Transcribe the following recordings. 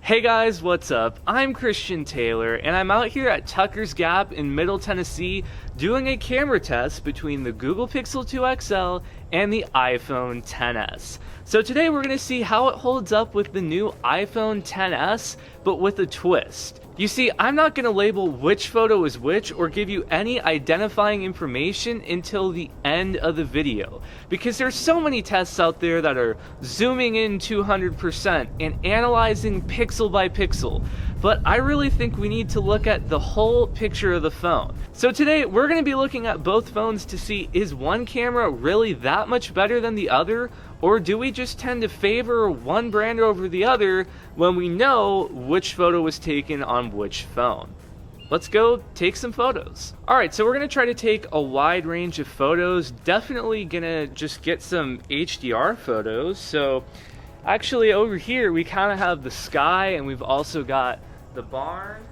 Hey guys, what's up? I'm Christian Taylor, and I'm out here at Tucker's Gap in Middle Tennessee doing a camera test between the Google Pixel 2 XL and the iPhone XS. So today we're going to see how it holds up with the new iPhone XS, but with a twist. You see, I'm not going to label which photo is which or give you any identifying information until the end of the video, because there's so many tests out there that are zooming in 200% and analyzing pixel by pixel, but I really think we need to look at the whole picture of the phone. So today we're going to be looking at both phones to see, is one camera really that much better than the other, or do we just tend to favor one brand over the other when we know which photo was taken on which phone? Let's go take some photos. Alright, so we're going to try to take a wide range of photos. Definitely going to just get some HDR photos. So actually over here we kind of have the sky, and we've also got the barn.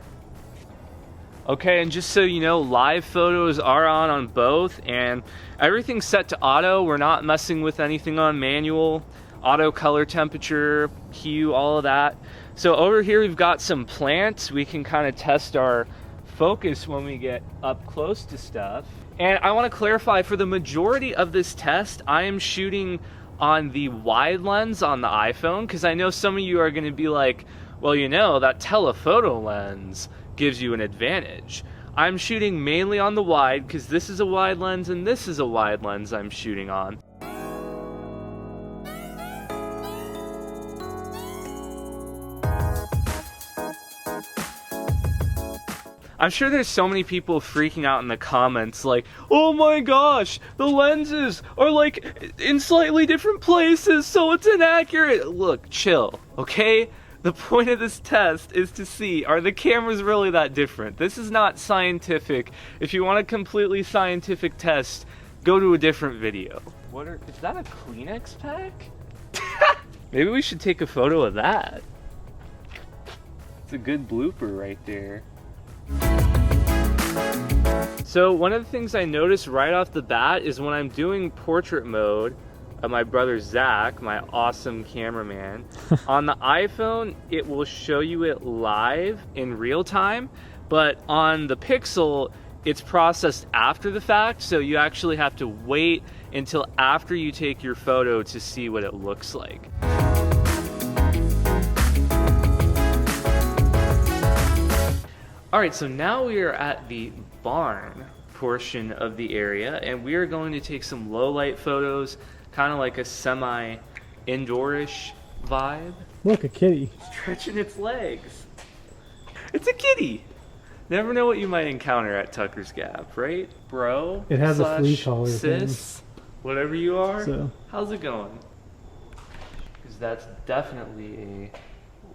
Okay, and just so you know, live photos are on both, and everything's set to auto. We're not messing with anything on manual. Auto color temperature, hue, all of that. So over here we've got some plants. We can kind of test our focus when we get up close to stuff. And I want to clarify, for the majority of this test, I am shooting on the wide lens on the iPhone, because I know some of you are going to be like, well, you know, that telephoto lens gives you an advantage. I'm shooting mainly on the wide because this is a wide lens and this is a wide lens I'm shooting on. I'm sure there's so many people freaking out in the comments like, oh my gosh, the lenses are like in slightly different places, so it's inaccurate. Look, chill, okay? The point of this test is to see, are the cameras really that different? This is not scientific. If you want a completely scientific test, go to a different video. Is that a Kleenex pack? Maybe we should take a photo of that. It's a good blooper right there. So one of the things I noticed right off the bat is when I'm doing portrait mode, my brother Zach, my awesome cameraman, on the iPhone it will show you it live in real time, but on the Pixel it's processed after the fact, so you actually have to wait until after you take your photo to see what it looks like. Alright, so now we are at the barn portion of the area, and we are going to take some low light photos, kind of like a semi-indoorish vibe. Look, a kitty. Stretching its legs. It's a kitty. Never know what you might encounter at Tucker's Gap, right? Bro? It has a flea collar sis, whatever you are. So. How's it going? Because that's definitely a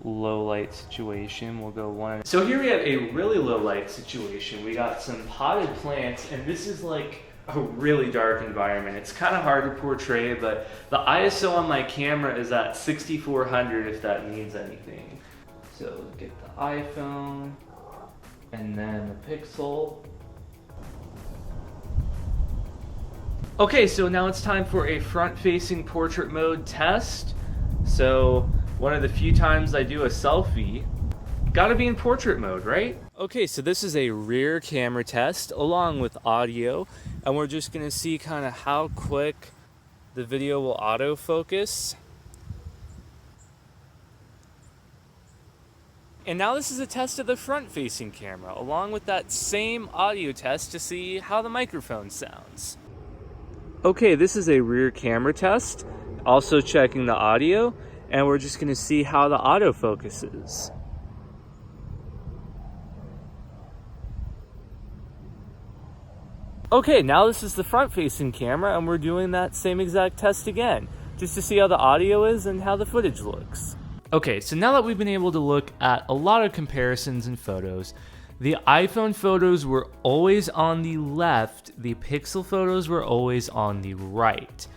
low light situation. We'll go one. So here we have a really low light situation. We got some potted plants, and this is like a really dark environment. It's kind of hard to portray, but the ISO on my camera is at 6400 if that means anything. So get the iPhone and then the Pixel. Okay, so now it's time for a front-facing portrait mode test. So one of the few times I do a selfie, gotta be in portrait mode, right? Okay, so this is a rear camera test along with audio, and we're just gonna see kind of how quick the video will autofocus. And now this is a test of the front-facing camera, along with that same audio test to see how the microphone sounds. Okay, this is a rear camera test, also checking the audio, and we're just gonna see how the autofocus is. Okay, now this is the front-facing camera, and we're doing that same exact test again, just to see how the audio is and how the footage looks. Okay, so now that we've been able to look at a lot of comparisons and photos, the iPhone photos were always on the left, the Pixel photos were always on the right.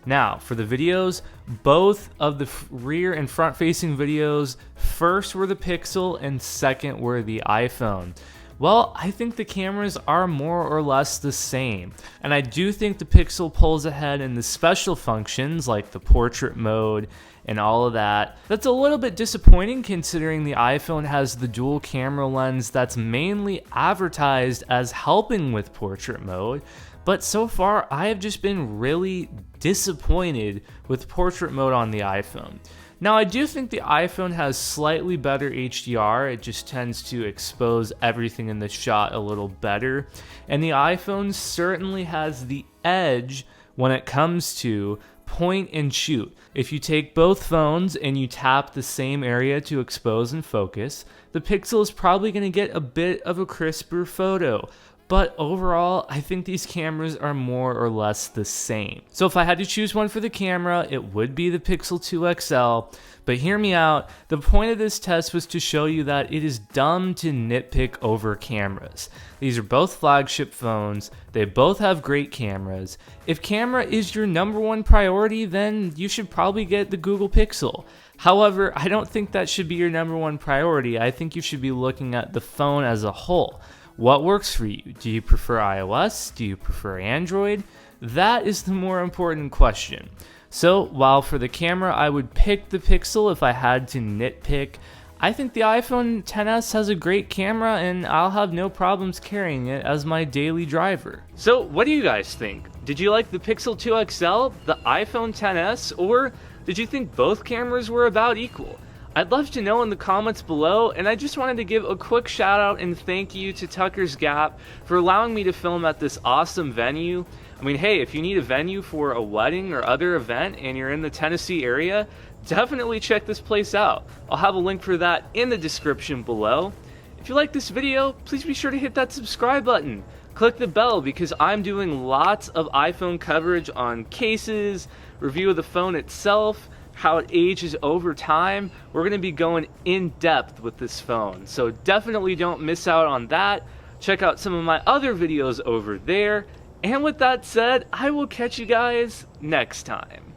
Now, for the videos, both of the rear and front-facing videos, first were the Pixel and second were the iPhone. Well, I think the cameras are more or less the same, and I do think the Pixel pulls ahead in the special functions like the portrait mode and all of that. That's a little bit disappointing considering the iPhone has the dual camera lens that's mainly advertised as helping with portrait mode. But so far, I have just been really disappointed with portrait mode on the iPhone. Now, I do think the iPhone has slightly better HDR. It just tends to expose everything in the shot a little better. And the iPhone certainly has the edge when it comes to point and shoot. If you take both phones and you tap the same area to expose and focus, the Pixel is probably going to get a bit of a crisper photo. But overall, I think these cameras are more or less the same. So if I had to choose one for the camera, it would be the Pixel 2 XL. But hear me out, the point of this test was to show you that it is dumb to nitpick over cameras. These are both flagship phones, they both have great cameras. If camera is your number one priority, then you should probably get the Google Pixel. However, I don't think that should be your number one priority. I think you should be looking at the phone as a whole. What works for you? Do you prefer iOS? Do you prefer Android? That is the more important question. So, while for the camera I would pick the Pixel if I had to nitpick, I think the iPhone XS has a great camera and I'll have no problems carrying it as my daily driver. So, what do you guys think? Did you like the Pixel 2 XL, the iPhone XS, or did you think both cameras were about equal? I'd love to know in the comments below, and I just wanted to give a quick shout out and thank you to Tucker's Gap for allowing me to film at this awesome venue. I mean, hey, if you need a venue for a wedding or other event and you're in the Tennessee area, definitely check this place out. I'll have a link for that in the description below. If you like this video, please be sure to hit that subscribe button. Click the bell because I'm doing lots of iPhone coverage on cases, review of the phone itself, how it ages over time. We're going to be going in depth with this phone, so definitely don't miss out on that. Check out some of my other videos over there, and with that said, I will catch you guys next time.